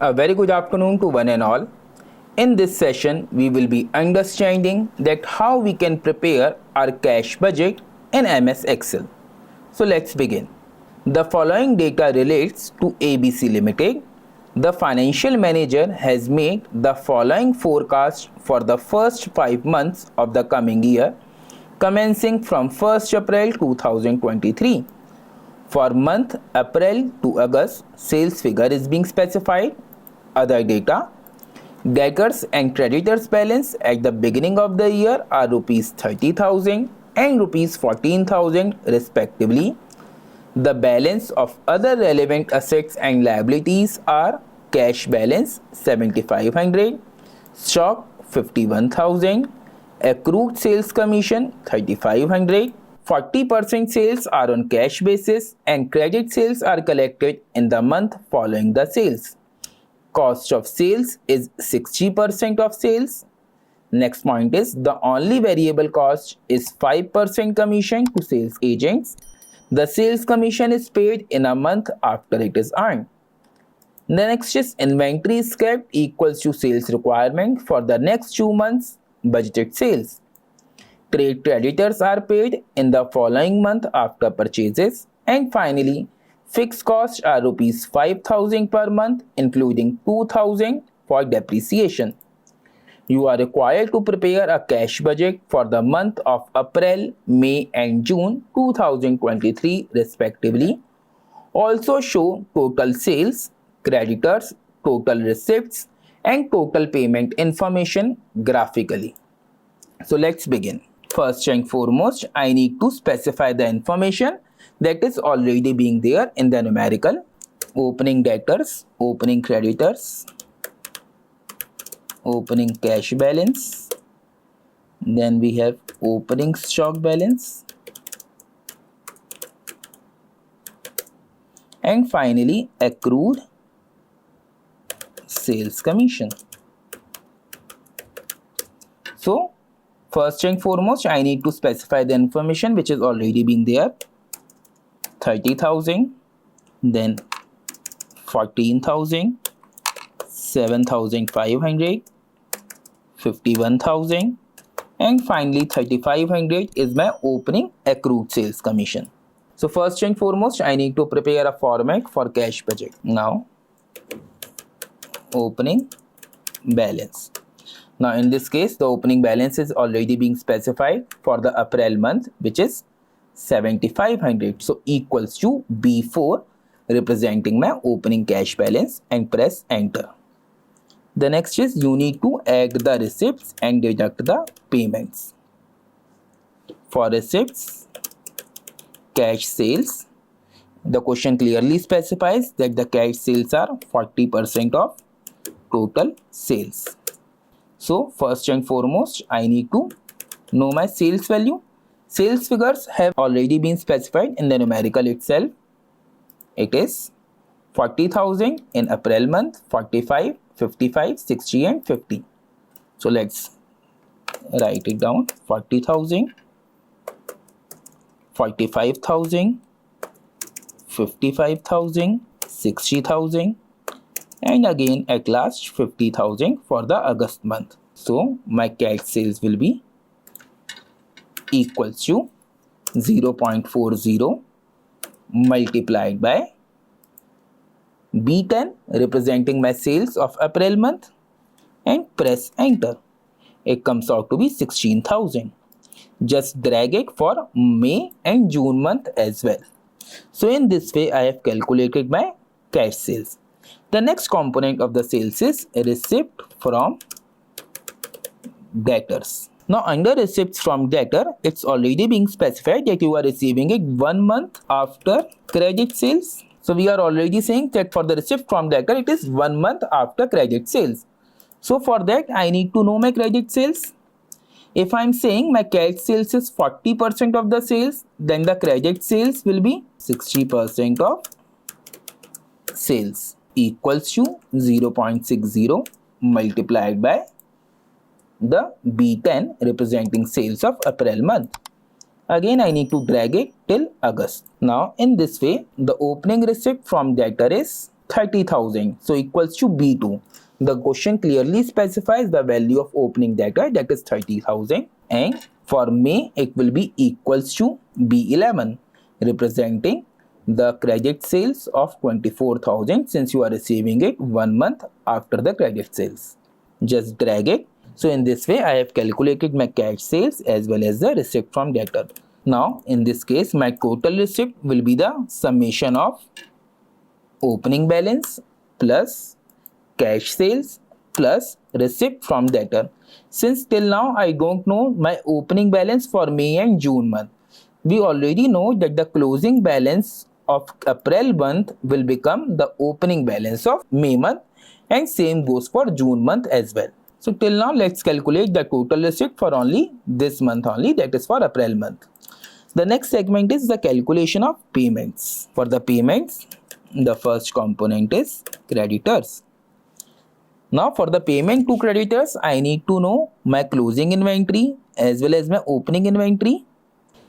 A very good afternoon to one and all. In this session, we will be understanding that how we can prepare our cash budget in MS Excel. So let's begin. The following data relates to ABC Limited. The financial manager has made the following forecast for the first 5 months of the coming year, commencing from 1st April 2023. For month April to August, sales figure is being specified. Other data: debtors and creditors balance at the beginning of the year are rupees 30,000 and rupees 14,000 respectively. The balance of other relevant assets and liabilities are cash balance 7,500, stock 51,000, accrued sales commission 3,500. 40% sales are on cash basis and credit sales are collected in the month following the sales. Cost of sales is 60% of sales. Next point is the only variable cost is 5% commission to sales agents. The sales commission is paid in a month after it is earned. The next is inventory is kept equals to sales requirement for the next 2 months budgeted sales. Trade creditors are paid in the following month after purchases. And finally, fixed costs are rupees 5,000 per month, including 2,000 for depreciation. You are required to prepare a cash budget for the month of April, May and June 2023 respectively. Also show total sales, creditors, total receipts and total payment information graphically. So let's begin. First and foremost, I need to specify the information that is already being there in the numerical. Opening debtors, opening creditors, opening cash balance, then we have opening stock balance, and finally accrued sales commission. So first and foremost, I need to specify the information which is already being there. 30,000, then 14,000, 7,500, 51,000 and finally 3,500 is my opening accrued sales commission. So first and foremost, I need to prepare a format for cash budget. Now, opening balance. Now in this case, the opening balance is already being specified for the April month, which is 7,500. So equals to B4, representing my opening cash balance, and press enter. The next is you need to add the receipts and deduct the payments. For receipts, cash sales, the question clearly specifies that the cash sales are 40% of total sales. So first and foremost, I need to know my sales value. Sales figures have already been specified in the numerical itself. It is 40,000 in April month, 45, 55, 60 and 50. So let's write it down. 40,000, 45,000, 55,000, 60,000 and again at last 50,000 for the August month. So my cash sales will be equals to 0.40 multiplied by B10, representing my sales of April month, and press enter. It comes out to be 16,000. Just drag it for May and June month as well. So in this way, I have calculated my cash sales. The next component of the sales is receipt from debtors. Now under receipts from debtor, it's already being specified that you are receiving it 1 month after credit sales. So we are already saying that for the receipt from debtor, it is 1 month after credit sales. So for that, I need to know my credit sales. If I am saying my cash sales is 40% of the sales, then the credit sales will be 60% of sales, equals to 0.60 multiplied by the B10, representing sales of April month. Again, I need to drag it till August. Now, in this way, the opening receipt from debtor is 30,000, so equals to B2. The question clearly specifies the value of opening data, that is 30,000, and for May it will be equals to B11, representing the credit sales of 24,000 since you are receiving it 1 month after the credit sales. Just drag it. So in this way I have calculated my cash sales as well as the receipt from debtor. Now in this case my total receipt will be the summation of opening balance plus cash sales plus receipt from debtor. Since till now I don't know my opening balance for May and June month, we already know that the closing balance of April month will become the opening balance of May month, and same goes for June month as well. So till now let's calculate the total receipt for only this month only, that is for April month. The next segment is the calculation of payments. For the payments, the first component is creditors. Now for the payment to creditors, I need to know my closing inventory as well as my opening inventory.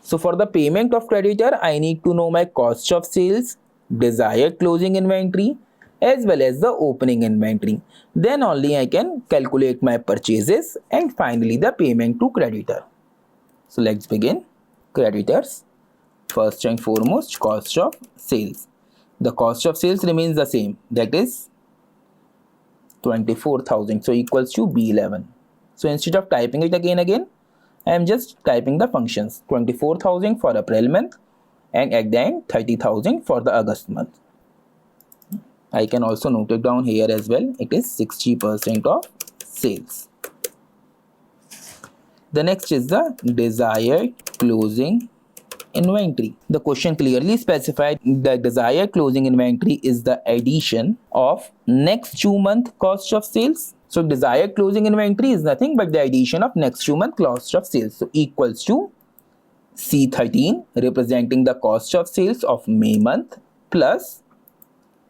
So for the payment of creditor, I need to know my cost of sales, desired closing inventory as well as the opening inventory. Then only I can calculate my purchases and finally the payment to creditor. So let's begin. Creditors, first and foremost, cost of sales. The cost of sales remains the same, that is 24,000, so equals to B11. So instead of typing it again, I am just typing the functions 24,000 for April month and at the end 30,000 for the August month. I can also note it down here as well. It is 60% of sales. The next is the desired closing inventory. The question clearly specified the desired closing inventory is the addition of next 2 month cost of sales. So desired closing inventory is nothing but the addition of next 2 month cost of sales. So equals to C13 representing the cost of sales of May month plus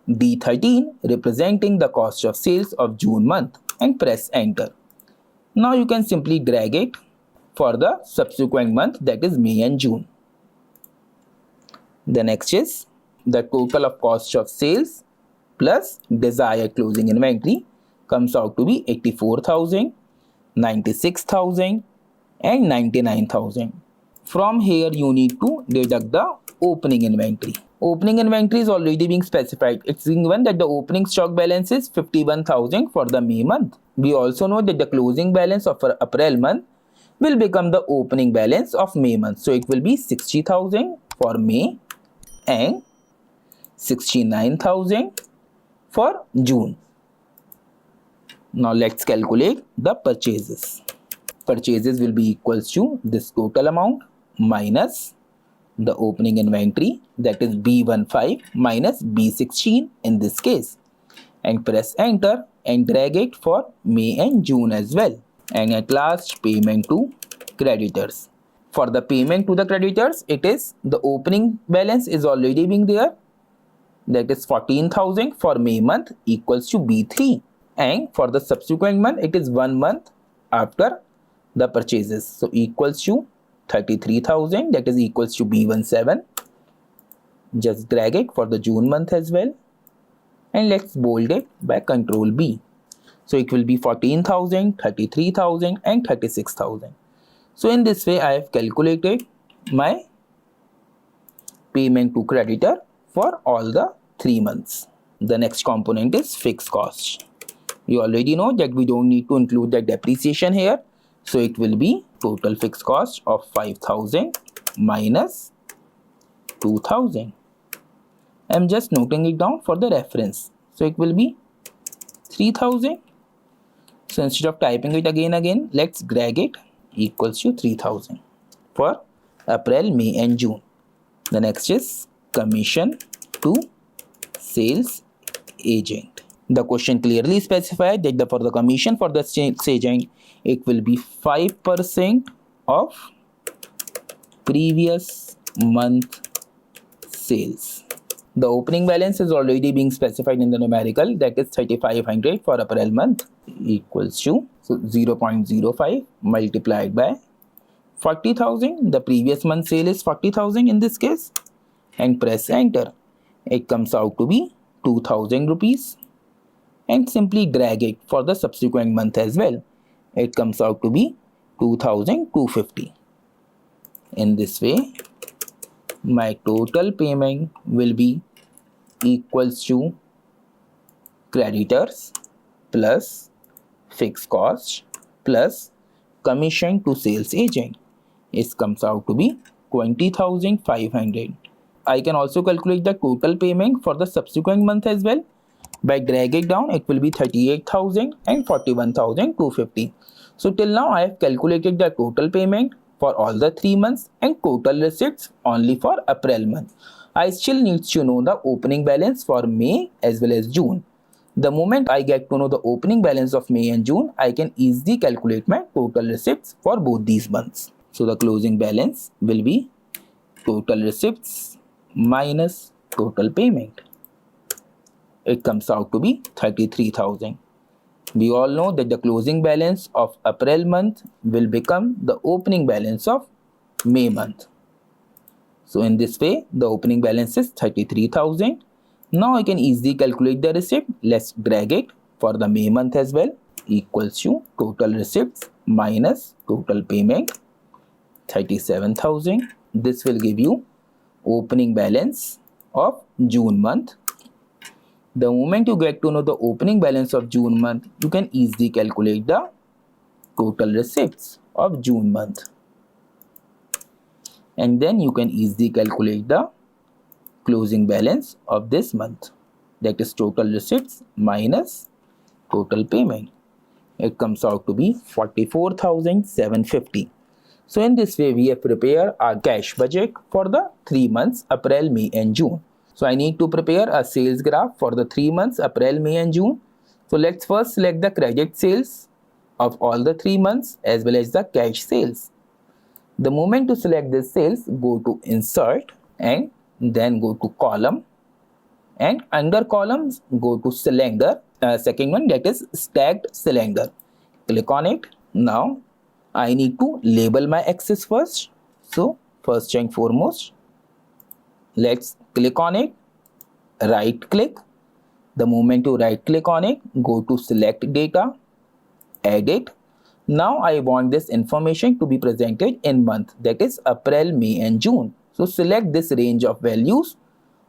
D13 representing the cost of sales of June month, and press enter. Now you can simply drag it for the subsequent month, that is May and June. The next is the total of cost of sales plus desired closing inventory comes out to be 84,000, 96,000 and 99,000. From here you need to deduct the opening inventory. Opening inventory is already being specified. It's being given that the opening stock balance is 51,000 for the May month. We also know that the closing balance of April month will become the opening balance of May month. So it will be 60,000 for May and 69,000 for June. Now let's calculate the purchases. Purchases will be equals to this total amount minus the opening inventory, that is B15 minus B16 in this case, and press enter and drag it for May and June as well. And at last, payment to creditors. For the payment to the creditors, it is the opening balance is already being there, that is 14,000 for May month equals to B3, and for the subsequent month it is 1 month after the purchases, so equals to 33,000, that is equals to B17. Just drag it for the June month as well, and let's bold it by Control B. So it will be 14,000, 33,000 and 36,000. So in this way I have calculated my payment to creditor for all the 3 months. The next component is fixed cost. You already know that we don't need to include the depreciation here. So it will be total fixed cost of 5,000 minus 2,000. I'm just noting it down for the reference. So it will be 3,000. So instead of typing it again, let's drag it equals to 3,000 for April, May and June. The next is commission to sales agent. The question clearly specified that for the commission for the sales agent, it will be 5% of previous month sales. The opening balance is already being specified in the numerical, that is 3,500 for April month equals to 0.05 multiplied by 40,000. The previous month sale is 40,000 in this case, and press enter. It comes out to be 2000 rupees and simply drag it for the subsequent month as well. It comes out to be 2250. In this way, my total payment will be equals to creditors plus fixed cost plus commission to sales agent. It comes out to be 20,500. I can also calculate the total payment for the subsequent month as well. By dragging down, it will be 38,000 and 41,250. So till now I have calculated the total payment for all the 3 months and total receipts only for April month. I still need to know the opening balance for May as well as June. The moment I get to know the opening balance of May and June, I can easily calculate my total receipts for both these months. So the closing balance will be total receipts minus total payment. It comes out to be 33,000. We all know that the closing balance of April month will become the opening balance of May month. So in this way, the opening balance is 33,000. Now I can easily calculate the receipt. Let's drag it for the May month as well. Equals to total receipts minus total payment, 37,000. This will give you opening balance of June month. The moment you get to know the opening balance of June month, you can easily calculate the total receipts of June month. And then you can easily calculate the closing balance of this month. That is total receipts minus total payment. It comes out to be 44,750. So in this way, we have prepared our cash budget for the 3 months, April, May and June. So I need to prepare a sales graph for the 3 months, April, May and June. So let's first select the credit sales of all the 3 months as well as the cash sales. The moment to select this sales, go to insert and then go to column, and under columns go to cylinder, second one, that is stacked cylinder. Click on it. Now I need to label my axis first. So first and foremost, let's click on it, right click. The moment to right click on it, go to select data, edit. Now I want this information to be presented in month, that is April, May and June. So select this range of values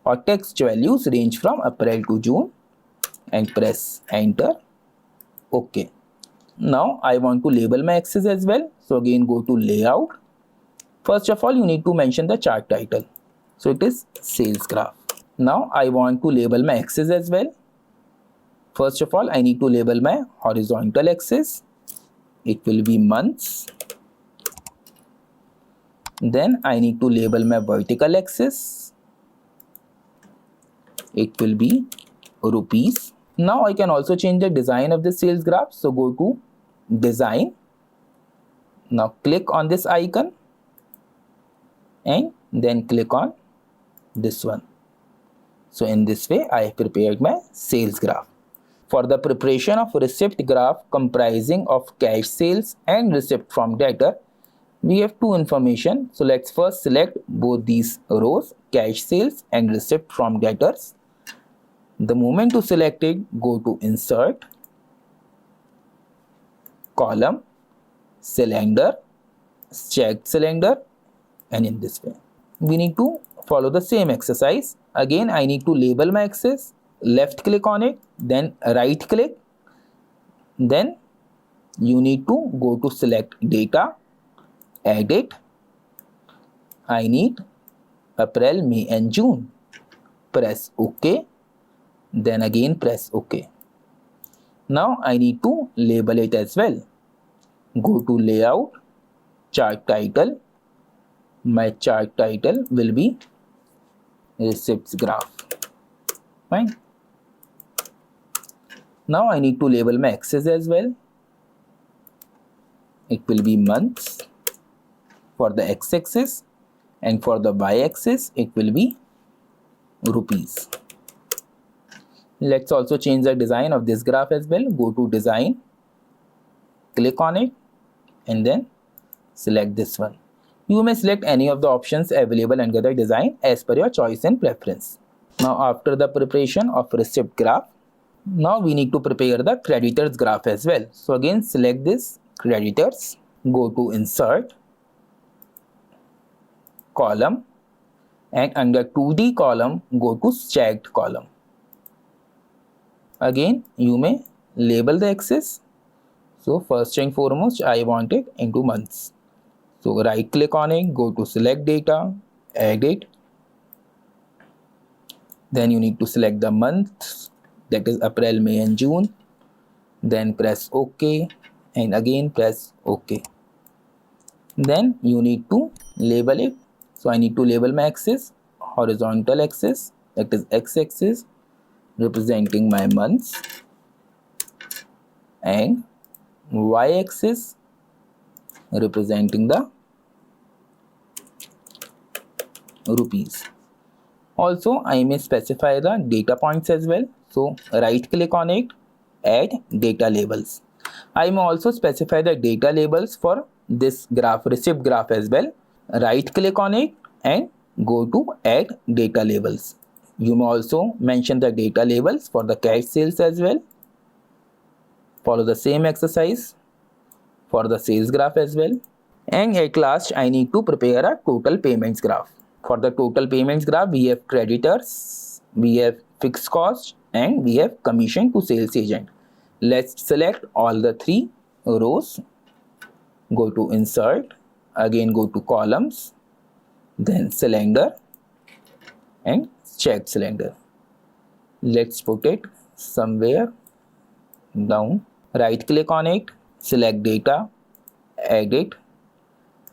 or text values range from April to June and press enter. OK. Now I want to label my axis as well. So again go to layout. First of all, you need to mention the chart title. So it is sales graph. Now I want to label my axis as well. First of all, I need to label my horizontal axis. It will be months. Then I need to label my vertical axis. It will be rupees. Now I can also change the design of the sales graph. So go to design. Now click on this icon and then click on this one. So in this way, I have prepared my sales graph. For the preparation of receipt graph comprising of cash sales and receipt from debtor, we have two information. So let's first select both these rows, cash sales and receipt from debtors. The moment to select it, go to insert, column, cylinder, stacked cylinder, and in this way. We need to follow the same exercise. Again, I need to label my axis, left click on it, then right click. Then you need to go to select data, edit. I need April, May and June. Press OK. Then again press OK. Now I need to label it as well. Go to layout, chart title. My chart title will be receipts graph. Fine. Now I need to label my axis as well. It will be months for the x-axis, and for the y-axis it will be rupees. Let's also change the design of this graph as well. Go to design, click on it and then select this one. You may select any of the options available under the design as per your choice and preference. Now after the preparation of receipt graph, now we need to prepare the creditors graph as well. So again select this creditors, go to insert, column, and under 2D column go to checked column. Again you may label the axis. So first and foremost I want it into months. So right click on it, go to select data, edit. Then you need to select the months, that is April, May and June. Then press OK and again press OK. Then you need to label it. So I need to label my axis, horizontal axis, that is x-axis representing my months, and y-axis representing the rupees. Also I may specify the data points as well. So right click on it, add data labels. I may also specify the data labels for this graph, receipt graph as well. Right click on it and go to add data labels. You may also mention the data labels for the cash sales as well. Follow the same exercise for the sales graph as well. And at last I need to prepare a total payments graph. For the total payments graph we have creditors, we have fixed cost, and we have commission to sales agent. Let's select all the three rows, go to insert, again go to columns, then cylinder and checked cylinder. Let's put it somewhere down. Right click on it, select data, edit.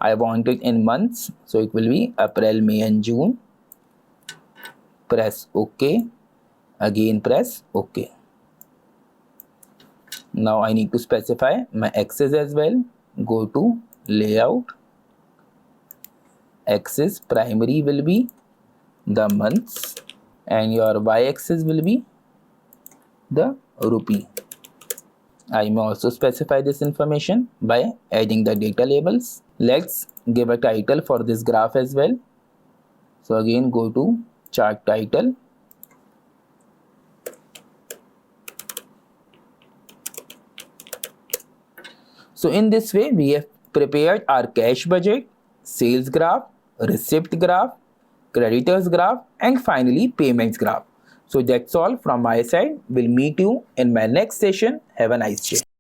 I want it in months, so it will be April, May and June. Press OK, again press OK. Now I need to specify my axis as well. Go to layout, axis primary will be the months and your y-axis will be the rupee. I may also specify this information by adding the data labels. Let's give a title for this graph as well. So again go to chart title. So in this way we have prepared our cash budget, sales graph, receipt graph, creditors graph, and finally payments graph. So that's all from my side. We'll meet you in my next session. Have a nice day.